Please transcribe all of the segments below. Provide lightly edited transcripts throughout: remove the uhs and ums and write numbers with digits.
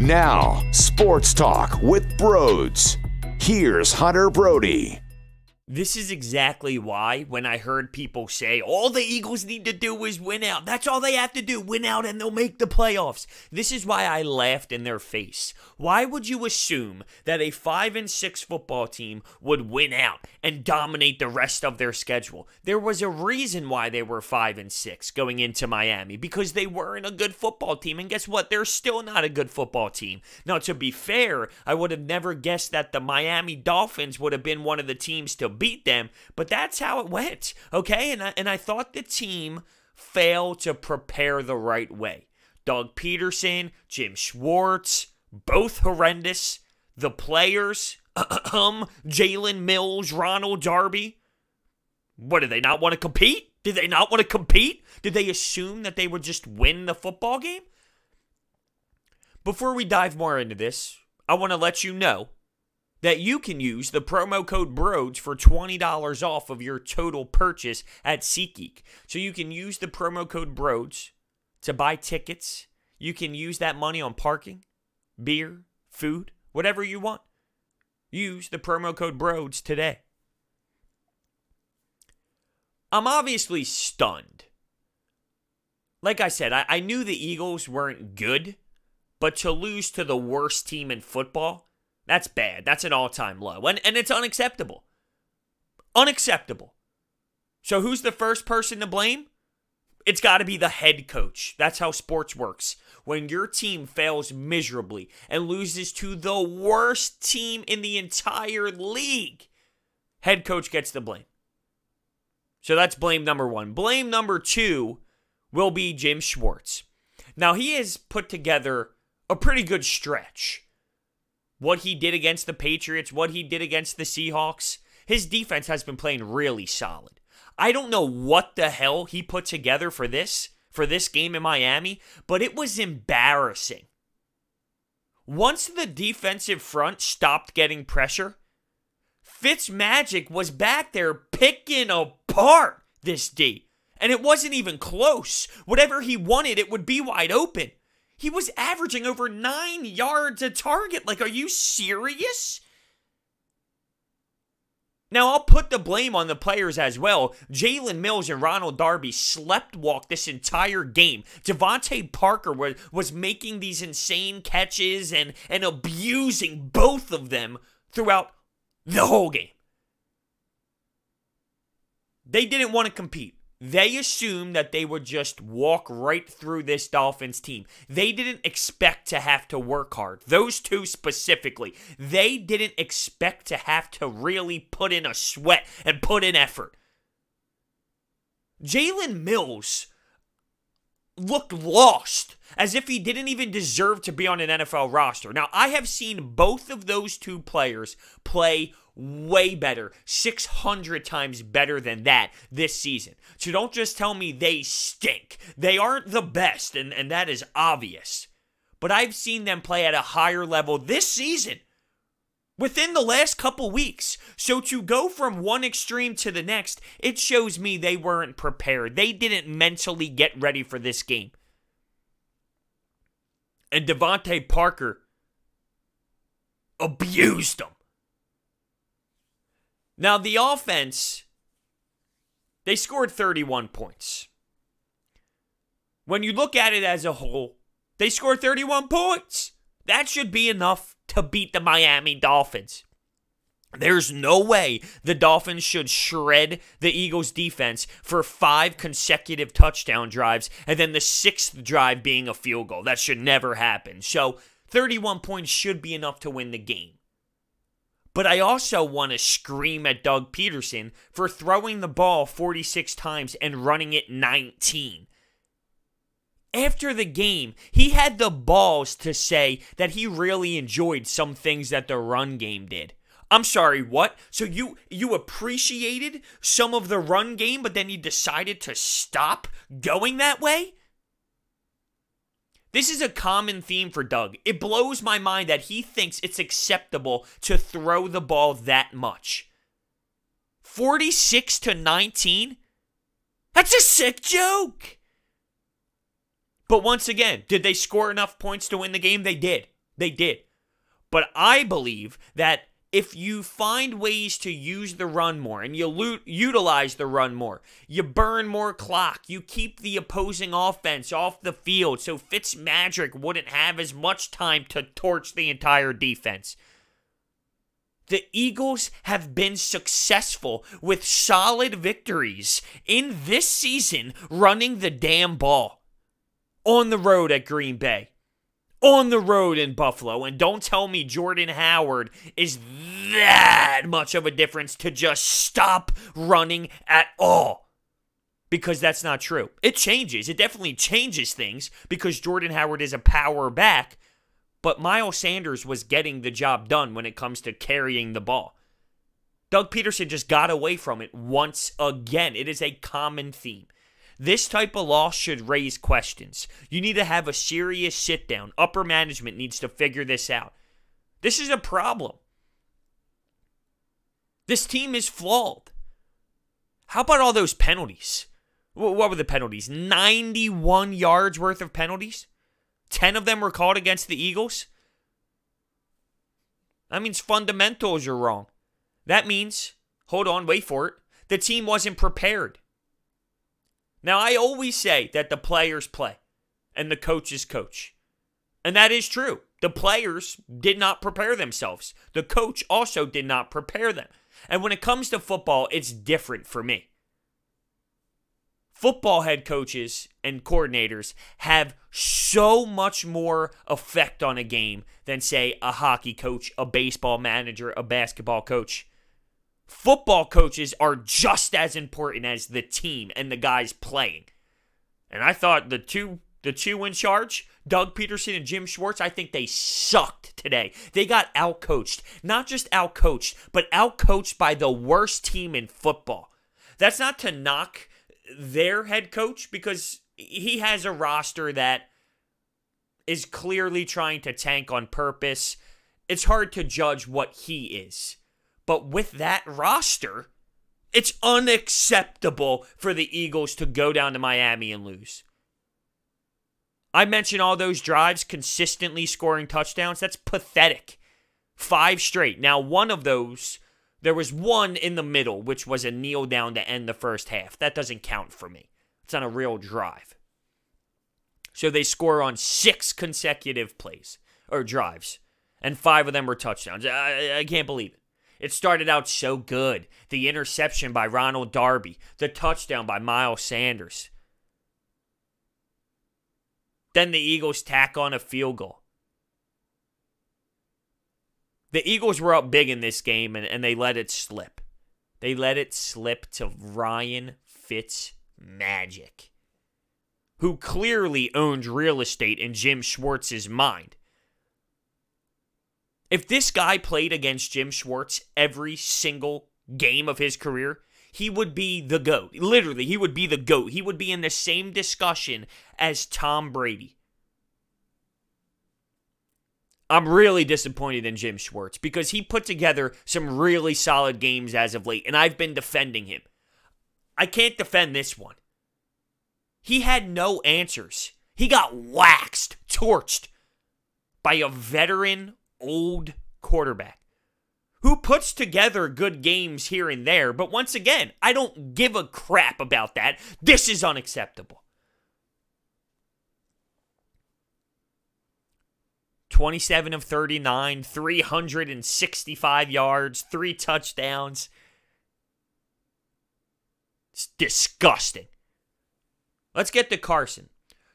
Now, Sports Talk with Broads. Here's Hunter Brody. This is exactly why when I heard people say, all the Eagles need to do is win out. That's all they have to do, win out and they'll make the playoffs. This is why I laughed in their face. Why would you assume that a 5-6 football team would win out and dominate the rest of their schedule? There was a reason why they were 5-6 going into Miami, because they weren't a good football team. And guess what? They're still not a good football team. Now, to be fair, I would have never guessed that the Miami Dolphins would have been one of the teams to beat them, but that's how it went, okay? And I thought the team failed to prepare the right way. Doug Pederson, Jim Schwartz, both horrendous. The players, Jalen, Mills, Ronald, Darby. What, did they not want to compete? Did they not want to compete? Did they assume that they would just win the football game? Before we dive more into this, I want to let you know that you can use the promo code BROADS for $20 off of your total purchase at SeatGeek. So you can use the promo code BROADS to buy tickets. You can use that money on parking, beer, food, whatever you want. Use the promo code BROADS today. I'm obviously stunned. Like I said, I knew the Eagles weren't good, but to lose to the worst team in football, that's bad. That's an all-time low. And it's unacceptable. Unacceptable. So who's the first person to blame? It's got to be the head coach. That's how sports works. When your team fails miserably and loses to the worst team in the entire league, head coach gets the blame. So that's blame number one. Blame number two will be Jim Schwartz. Now, he has put together a pretty good stretch. What he did against the Patriots, what he did against the Seahawks, his defense has been playing really solid. I don't know what the hell he put together for this game in Miami, but it was embarrassing. Once the defensive front stopped getting pressure, Fitzmagic was back there picking apart this D. And it wasn't even close. Whatever he wanted, it would be wide open. He was averaging over 9 yards a target. Like, are you serious? Now, I'll put the blame on the players as well. Jalen Mills and Ronald Darby sleptwalked this entire game. DeVante Parker was making these insane catches and abusing both of them throughout the whole game. They didn't want to compete. They assumed that they would just walk right through this Dolphins team. They didn't expect to have to work hard. Those two specifically. They didn't expect to have to really put in a sweat and put in effort. Jalen Mills looked lost, as if he didn't even deserve to be on an NFL roster. Now, I have seen both of those two players play way better, 600 times better than that this season. So don't just tell me they stink. They aren't the best, and that is obvious. But I've seen them play at a higher level this season, within the last couple weeks. So to go from one extreme to the next, it shows me they weren't prepared. They didn't mentally get ready for this game. And DeVante Parker abused them. Now, the offense, they scored 31 points. When you look at it as a whole, they scored 31 points. That should be enough to beat the Miami Dolphins. There's no way the Dolphins should shred the Eagles' defense for 5 consecutive touchdown drives and then the 6th drive being a field goal. That should never happen. So 31 points should be enough to win the game. But I also want to scream at Doug Pederson for throwing the ball 46 times and running it 19. After the game, he had the balls to say that he really enjoyed some things that the run game did. I'm sorry, what? So you appreciated some of the run game, but then you decided to stop going that way? This is a common theme for Doug. It blows my mind that he thinks it's acceptable to throw the ball that much. 46-19? That's a sick joke. But once again, did they score enough points to win the game? They did. They did. But I believe that if you find ways to use the run more and you utilize the run more, you burn more clock, you keep the opposing offense off the field so Fitzpatrick wouldn't have as much time to torch the entire defense. The Eagles have been successful with solid victories in this season running the damn ball. On the road at Green Bay. On the road in Buffalo. And don't tell me Jordan Howard is that much of a difference to just stop running at all. Because that's not true. It changes. It definitely changes things because Jordan Howard is a power back. But Miles Sanders was getting the job done when it comes to carrying the ball. Doug Pederson just got away from it once again. It is a common theme. This type of loss should raise questions. You need to have a serious sit down. Upper management needs to figure this out. This is a problem. This team is flawed. How about all those penalties? What were the penalties? 91 yards worth of penalties? 10 of them were called against the Eagles? That means fundamentals are wrong. That means, hold on, wait for it, the team wasn't prepared. Now, I always say that the players play and the coaches coach. And that is true. The players did not prepare themselves. The coach also did not prepare them. And when it comes to football, it's different for me. Football head coaches and coordinators have so much more effect on a game than, say, a hockey coach, a baseball manager, a basketball coach. Football coaches are just as important as the team and the guys playing. And I thought the two in charge, Doug Pederson and Jim Schwartz, I think they sucked today. They got outcoached. Not just outcoached, but outcoached by the worst team in football. That's not to knock their head coach because he has a roster that is clearly trying to tank on purpose. It's hard to judge what he is. But with that roster, it's unacceptable for the Eagles to go down to Miami and lose. I mentioned all those drives consistently scoring touchdowns. That's pathetic. 5 straight. Now, one of those, there was one in the middle, which was a kneel down to end the first half. That doesn't count for me. It's on a real drive. So they score on 6 consecutive plays, or drives. And 5 of them were touchdowns. I can't believe it. It started out so good. The interception by Ronald Darby. The touchdown by Miles Sanders. Then the Eagles tack on a field goal. The Eagles were up big in this game, and they let it slip. They let it slip to Ryan Fitzmagic, who clearly owned real estate in Jim Schwartz's mind. If this guy played against Jim Schwartz every single game of his career, he would be the GOAT. Literally, he would be the GOAT. He would be in the same discussion as Tom Brady. I'm really disappointed in Jim Schwartz because he put together some really solid games as of late, and I've been defending him. I can't defend this one. He had no answers. He got waxed, torched by a veteran old quarterback who puts together good games here and there, but once again, I don't give a crap about that. This is unacceptable. 27 of 39, 365 yards, 3 touchdowns. It's disgusting. Let's get to Carson.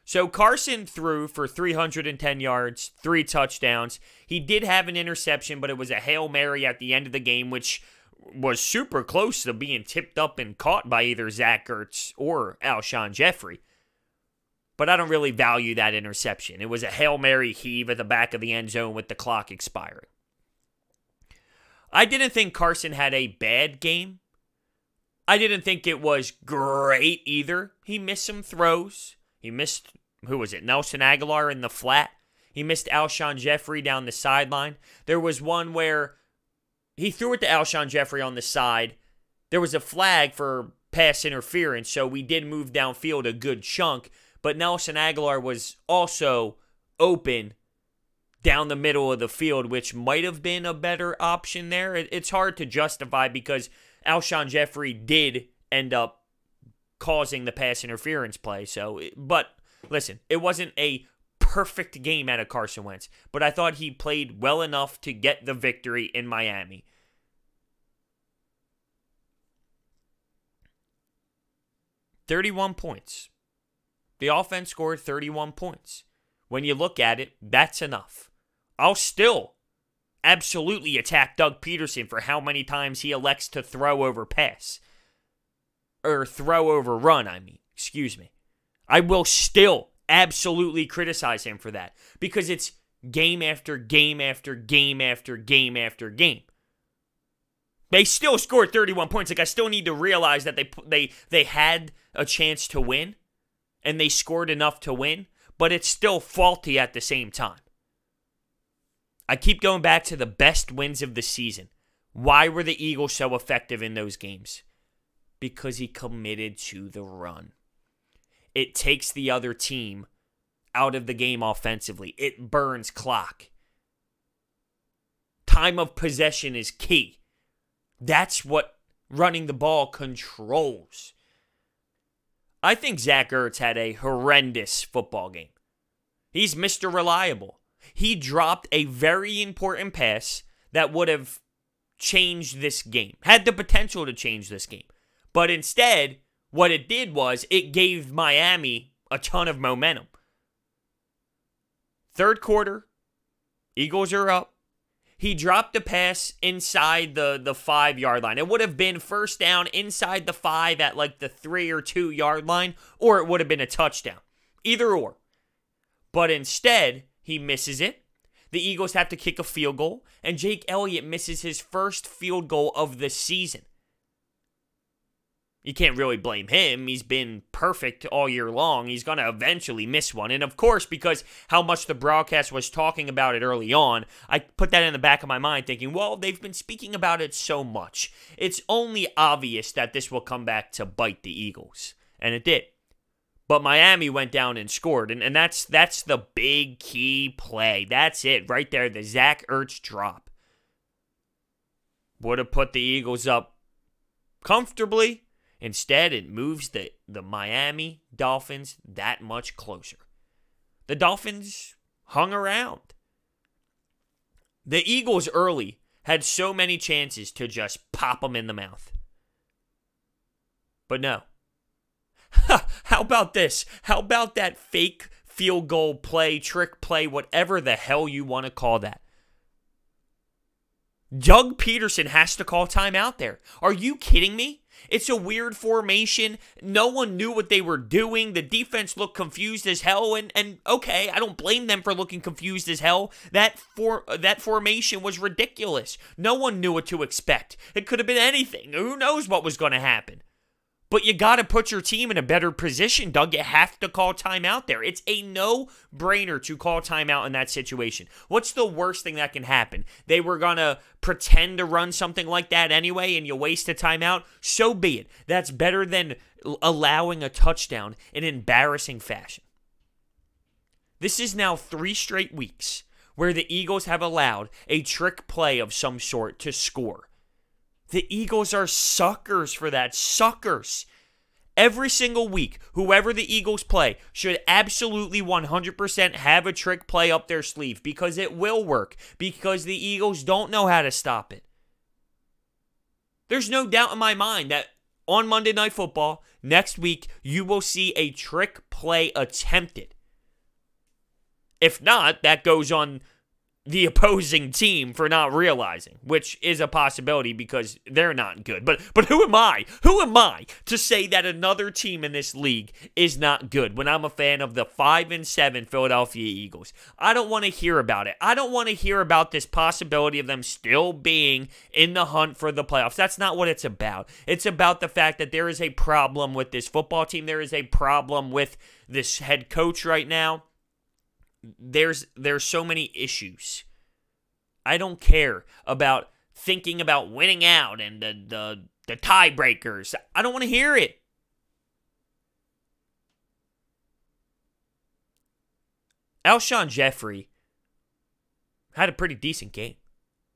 So Carson threw for 310 yards, 3 touchdowns. He did have an interception, but it was a Hail Mary at the end of the game, which was super close to being tipped up and caught by either Zach Ertz or Alshon Jeffery. But I don't really value that interception. It was a Hail Mary heave at the back of the end zone with the clock expiring. I didn't think Carson had a bad game. I didn't think it was great either. He missed some throws. He missed, who was it, Nelson Aguilar in the flat. He missed Alshon Jeffery down the sideline. There was one where he threw it to Alshon Jeffery on the side. There was a flag for pass interference, so we did move downfield a good chunk. But Nelson Aguilar was also open down the middle of the field, which might have been a better option there. It's hard to justify because Alshon Jeffery did end up causing the pass interference play. But listen, it wasn't a perfect game out of Carson Wentz, but I thought he played well enough to get the victory in Miami. $31 points. The offense scored 31 points. When you look at it, that's enough. I'll still absolutely attack Doug Pederson for how many times he elects to throw over pass. Or throw over run, excuse me. I will still absolutely criticize him for that because it's game after game after game after game after game. They still scored 31 points. Like, I still need to realize that they had a chance to win and they scored enough to win, but it's still faulty at the same time. I keep going back to the best wins of the season. Why were the Eagles so effective in those games? Because he committed to the run. It takes the other team out of the game offensively. It burns clock. Time of possession is key. That's what running the ball controls. I think Zach Ertz had a horrendous football game. He's Mr. Reliable. He dropped a very important pass that would have changed this game. Had the potential to change this game. But instead, what it did was it gave Miami a ton of momentum. Third quarter, Eagles are up. He dropped the pass inside the 5-yard line. It would have been first down inside the 5 at like the 3 or 2 yard line, or it would have been a touchdown. Either or. But instead, he misses it. The Eagles have to kick a field goal, and Jake Elliot misses his first field goal of the season. You can't really blame him. He's been perfect all year long. He's going to eventually miss one. And of course, because how much the broadcast was talking about it early on, I put that in the back of my mind thinking, well, they've been speaking about it so much. It's only obvious that this will come back to bite the Eagles. And it did. But Miami went down and scored. And that's the big key play. That's it right there. The Zach Ertz drop. Would have put the Eagles up comfortably. Instead, it moves the Miami Dolphins that much closer. The Dolphins hung around. The Eagles early had so many chances to just pop them in the mouth. But no. How about this? How about that fake field goal play, trick play, whatever the hell you want to call that? Doug Pederson has to call timeout there. Are you kidding me? It's a weird formation. No one knew what they were doing. The defense looked confused as hell. And okay, I don't blame them for looking confused as hell. That formation was ridiculous. No one knew what to expect. It could have been anything. Who knows what was going to happen? But you got to put your team in a better position, Doug. You have to call timeout there. It's a no-brainer to call timeout in that situation. What's the worst thing that can happen? They were going to pretend to run something like that anyway, and you waste a timeout? So be it. That's better than allowing a touchdown in embarrassing fashion. This is now 3 straight weeks where the Eagles have allowed a trick play of some sort to score. The Eagles are suckers for that. Suckers. Every single week, whoever the Eagles play should absolutely 100% have a trick play up their sleeve because it will work, because the Eagles don't know how to stop it. There's no doubt in my mind that on Monday Night Football, next week, you will see a trick play attempted. If not, that goes on the opposing team for not realizing, which is a possibility because they're not good. But who am I? Who am I to say that another team in this league is not good when I'm a fan of the 5-7 Philadelphia Eagles? I don't want to hear about it. I don't want to hear about this possibility of them still being in the hunt for the playoffs. That's not what it's about. It's about the fact that there is a problem with this football team. There is a problem with this head coach right now. There's so many issues. I don't care about thinking about winning out and the tiebreakers. I don't want to hear it. Alshon Jeffery had a pretty decent game.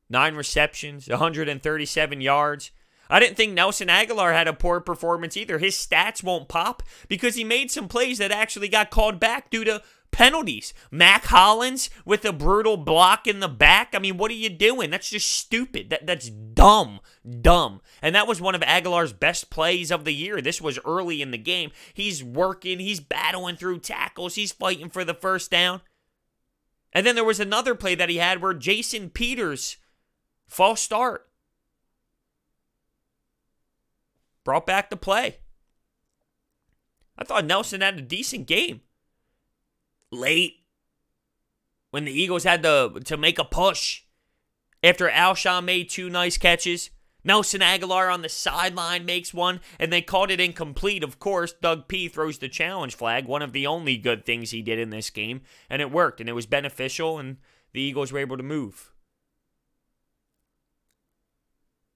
9 receptions, 137 yards. I didn't think Nelson Aguilar had a poor performance either. His stats won't pop because he made some plays that actually got called back due to penalties. Mac Hollins with a brutal block in the back. I mean, what are you doing? That's just stupid. That's dumb. Dumb. And that was one of Aguilar's best plays of the year. This was early in the game. He's working. He's battling through tackles. He's fighting for the first down. And then there was another play that he had where Jason Peters, false start, brought back the play. I thought Nelson had a decent game. Late, when the Eagles had to make a push after Alshon made 2 nice catches. Nelson Aguilar on the sideline makes one, and they called it incomplete. Of course, Doug P throws the challenge flag, one of the only good things he did in this game, and it worked, and it was beneficial, and the Eagles were able to move.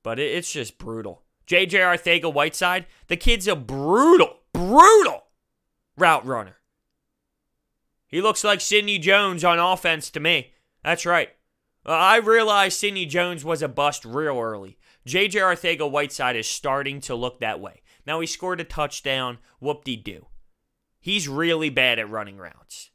But it's just brutal. J.J. Arcega-Whiteside, the kid's a brutal route runner. He looks like Sidney Jones on offense to me. That's right. I realized Sidney Jones was a bust real early. J.J. Arcega-Whiteside is starting to look that way. Now, he scored a touchdown. Whoop-de-doo. He's really bad at running routes.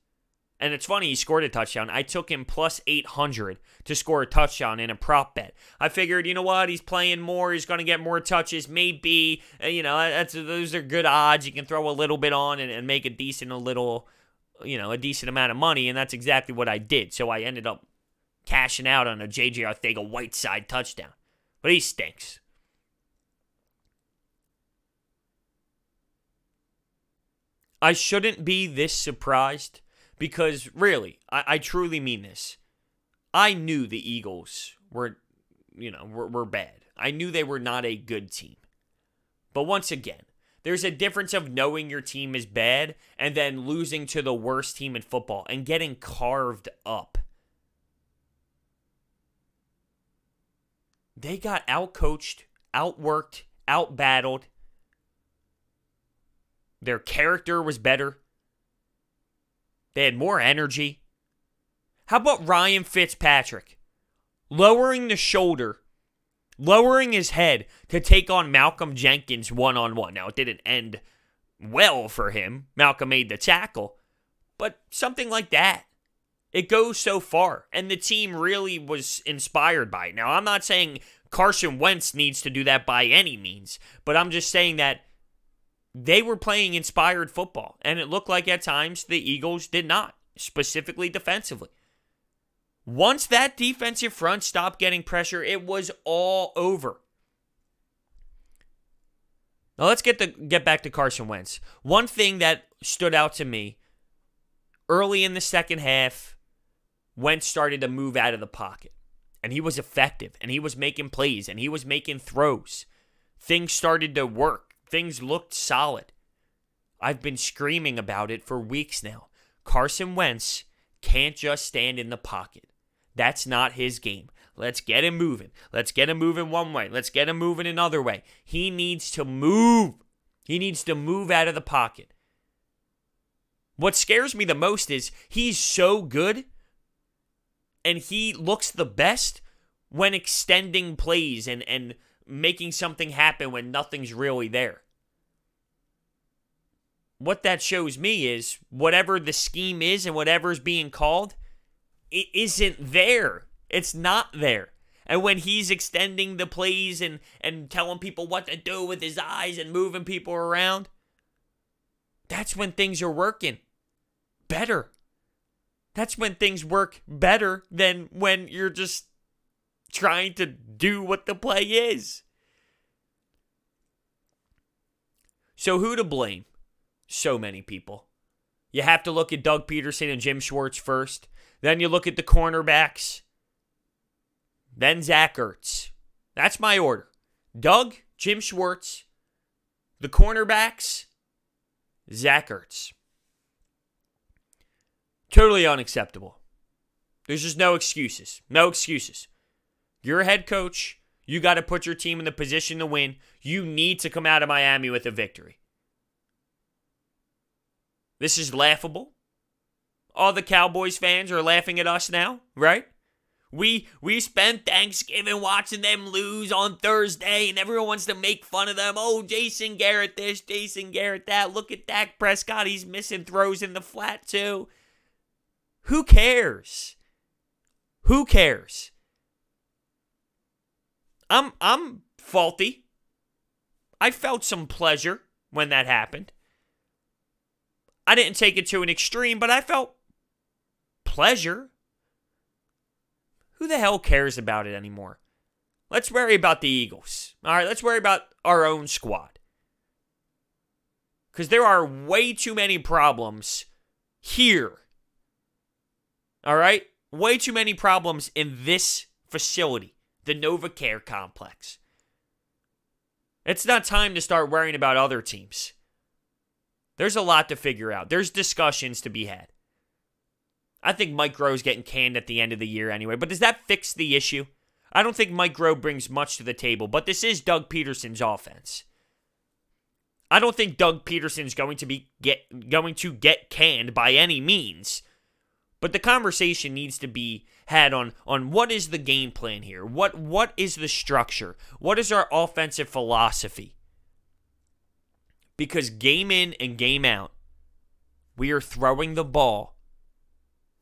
And it's funny, he scored a touchdown. I took him plus 800 to score a touchdown in a prop bet. I figured, you know what, he's playing more. He's going to get more touches. Maybe, those are good odds. You can throw a little bit on and make a decent amount of money, and that's exactly what I did. So I ended up cashing out on a J.J. Arcega-Whiteside touchdown. But he stinks. I shouldn't be this surprised because, really, I truly mean this. I knew the Eagles were bad. I knew they were not a good team. But once again, there's a difference of knowing your team is bad and then losing to the worst team in football and getting carved up. They got outcoached, outworked, outbattled. Their character was better. They had more energy. How about Ryan Fitzpatrick? Lowering the shoulder, lowering his head to take on Malcolm Jenkins one-on-one. Now, it didn't end well for him. Malcolm made the tackle. But something like that. It goes so far. And the team really was inspired by it. Now, I'm not saying Carson Wentz needs to do that by any means. But I'm just saying that they were playing inspired football. And it looked like at times the Eagles did not. Specifically defensively. Once that defensive front stopped getting pressure, it was all over. Now let's get back to Carson Wentz. One thing that stood out to me, early in the second half, Wentz started to move out of the pocket. And he was effective. And he was making plays. And he was making throws. Things started to work. Things looked solid. I've been screaming about it for weeks now. Carson Wentz can't just stand in the pocket. That's not his game. Let's get him moving. Let's get him moving one way. Let's get him moving another way. He needs to move. He needs to move out of the pocket. What scares me the most is he's so good and he looks the best when extending plays and making something happen when nothing's really there. What that shows me is whatever the scheme is and whatever's being called, it isn't there. It's not there. And when he's extending the plays and telling people what to do with his eyes and moving people around, that's when things are working better. That's when things work better than when you're just trying to do what the play is. So who to blame? So many people. You have to look at Doug Pederson and Jim Schwartz first. Then you look at the cornerbacks. Then Zach Ertz. That's my order. Doug, Jim Schwartz, the cornerbacks, Zach Ertz. Totally unacceptable. There's just no excuses. No excuses. You're a head coach. You got to put your team in the position to win. You need to come out of Miami with a victory. This is laughable. All the Cowboys fans are laughing at us now, right? We spent Thanksgiving watching them lose on Thursday, and everyone wants to make fun of them. Oh, Jason Garrett this, Jason Garrett that. Look at Dak Prescott. He's missing throws in the flat, too. Who cares? Who cares? I'm faulty. I felt some pleasure when that happened. I didn't take it to an extreme, but I felt pleasure. Who the hell cares about it anymore? Let's worry about the Eagles. All right, let's worry about our own squad. Because there are way too many problems here. All right? Way too many problems in this facility, the NovaCare complex. It's not time to start worrying about other teams. There's a lot to figure out. There's discussions to be had. I think Mike Groh's getting canned at the end of the year anyway, but does that fix the issue? I don't think Mike Groh brings much to the table, but this is Doug Pederson's offense. I don't think Doug Pederson's going to get canned by any means, but the conversation needs to be had on what is the game plan here? What is the structure? What is our offensive philosophy? Because game in and game out, we are throwing the ball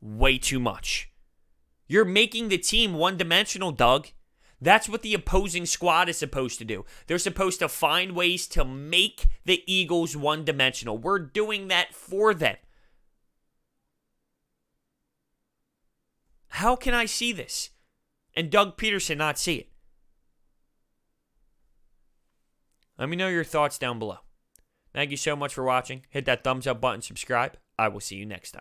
way too much. You're making the team one-dimensional, Doug. That's what the opposing squad is supposed to do. They're supposed to find ways to make the Eagles one-dimensional. We're doing that for them. How can I see this and Doug Pederson not see it? Let me know your thoughts down below. Thank you so much for watching. Hit that thumbs up button, subscribe. I will see you next time.